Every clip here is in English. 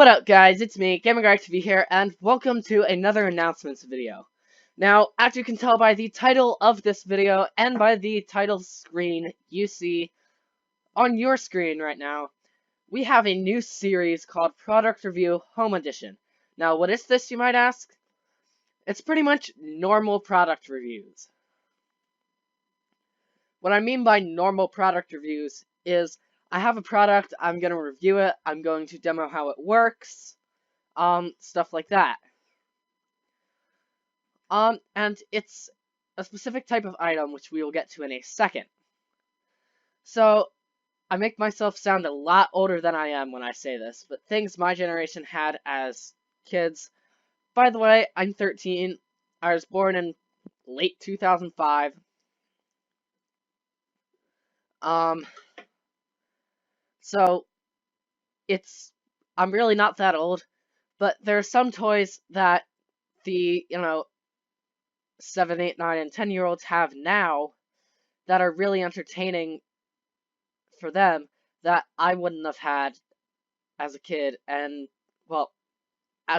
What up, guys? It's me, GamerGuy here, and welcome to another announcements video. Now, as you can tell by the title of this video and by the title screen you see on your screen right now, we have a new series called Product Review Home Edition. Now, what is this, you might ask? It's pretty much normal product reviews. What I mean by normal product reviews is I have a product, I'm going to review it, I'm going to demo how it works, stuff like that. And it's a specific type of item, which we will get to in a second. So, I make myself sound a lot older than I am when I say this, but things my generation had as kids. By the way, I'm 13. I was born in late 2005. So, I'm really not that old, but there are some toys that the, 7, 8, 9, and 10-year-olds have now that are really entertaining for them that I wouldn't have had as a kid. And, well,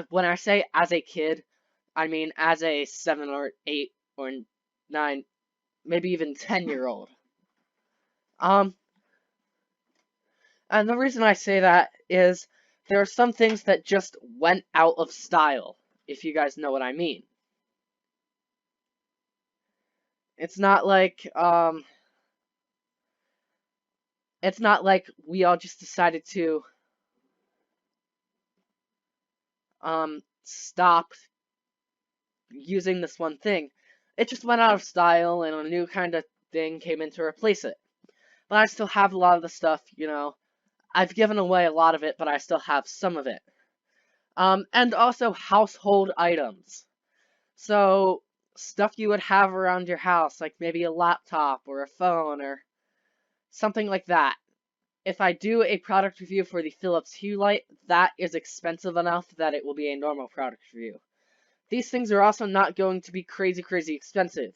when I say as a kid, I mean as a 7 or 8 or 9, maybe even 10-year-old. And the reason I say that is there are some things that just went out of style, if you guys know what I mean. It's not like we all just decided to stop using this one thing. It just went out of style and a new kind of thing came in to replace it. But I still have a lot of the stuff, I've given away a lot of it, but I still have some of it. And also household items. So, stuff you would have around your house, like maybe a laptop or a phone or something like that. If I do a product review for the Philips Hue light, that is expensive enough that it will be a normal product review. These things are also not going to be crazy expensive.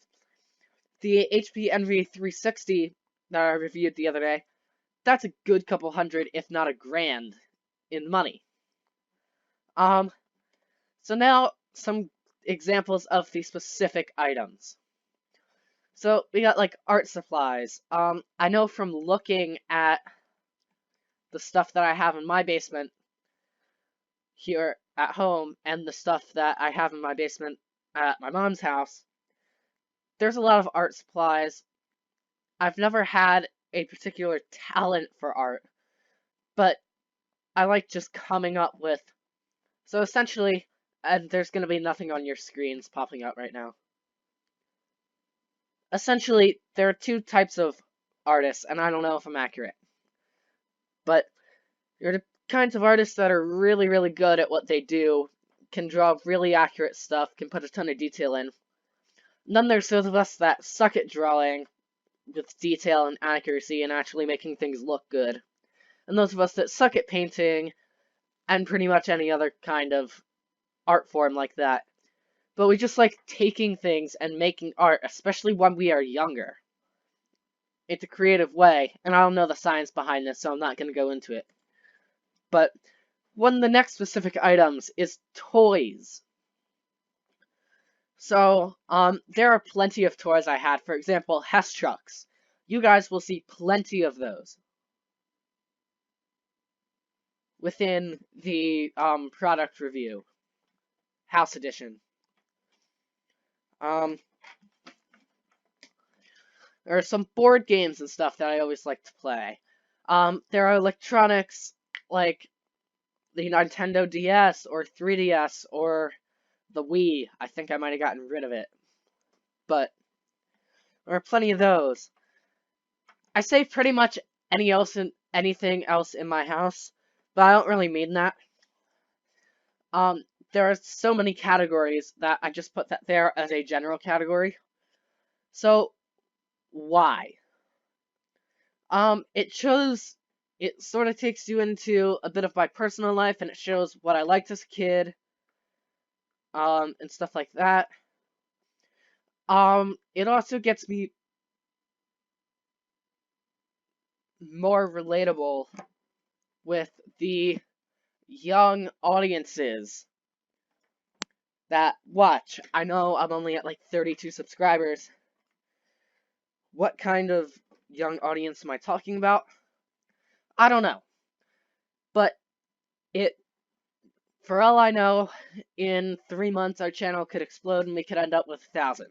The HP Envy 360 that I reviewed the other day, that's a good couple hundred, if not $1,000 in money. So now some examples of the specific items. So we got like art supplies. I know from looking at the stuff that I have in my basement here at home and the stuff that I have in my basement at my mom's house, there's a lot of art supplies. I've never had a particular talent for art, but I like just coming up with. So essentially, and there's going to be nothing on your screens popping up right now. Essentially, there are two types of artists, and I don't know if I'm accurate. But you're the kinds of artists that are really good at what they do, can draw really accurate stuff, can put a ton of detail in. And then there's those of us that suck at drawing with detail and accuracy and actually making things look good. And those of us that suck at painting and pretty much any other kind of art form like that. But we just like taking things and making art, especially when we are younger. It's a creative way, and I don't know the science behind this, so I'm not going to go into it. But one of the next specific items is toys. So, there are plenty of toys I had. For example, Hess trucks. You guys will see plenty of those within the product review, House Edition. There are some board games and stuff that I always like to play. There are electronics like the Nintendo DS or 3DS or the Wii. I think I might have gotten rid of it. But there are plenty of those. I say pretty much anything else in my house, but I don't really mean that. There are so many categories that I just put that there as a general category. So, why? It sort of takes you into a bit of my personal life, and it shows what I liked as a kid, and stuff like that. It also gets me more relatable with the young audiences that watch. I know I'm only at like 32 subscribers. What kind of young audience am I talking about? I don't know. But it, for all I know, in 3 months our channel could explode and we could end up with 1,000.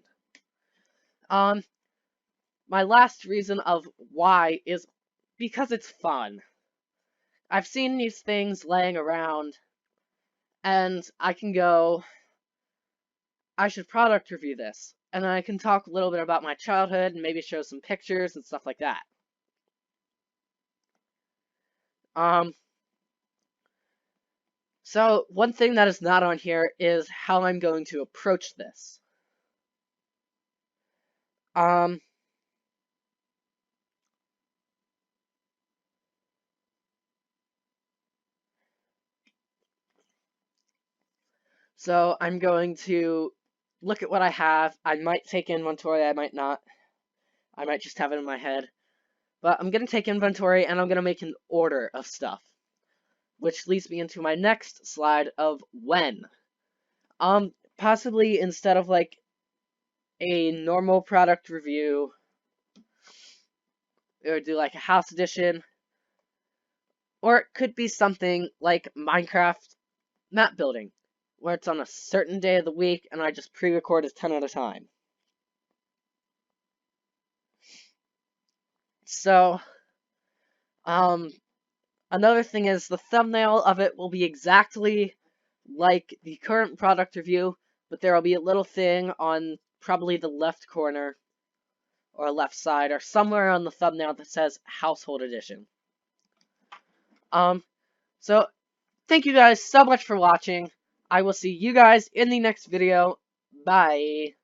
My last reason of why is because it's fun. I've seen these things laying around, and I can go, I should product review this. And then I can talk a little bit about my childhood and maybe show some pictures and stuff like that. So one thing that is not on here is how I'm going to approach this. So I'm going to look at what I have. I might take inventory, I might not. I might just have it in my head. But I'm going to take inventory and I'm going to make an order of stuff. Which leads me into my next slide of when. Possibly instead of like a normal product review, or do like a house edition, or it could be something like Minecraft map building, where it's on a certain day of the week and I just pre-record a ton at a time. So, another thing is the thumbnail of it will be exactly like the current product review, but there will be a little thing on probably the left corner or left side or somewhere on the thumbnail that says Household Edition. So thank you guys so much for watching. I will see you guys in the next video. Bye.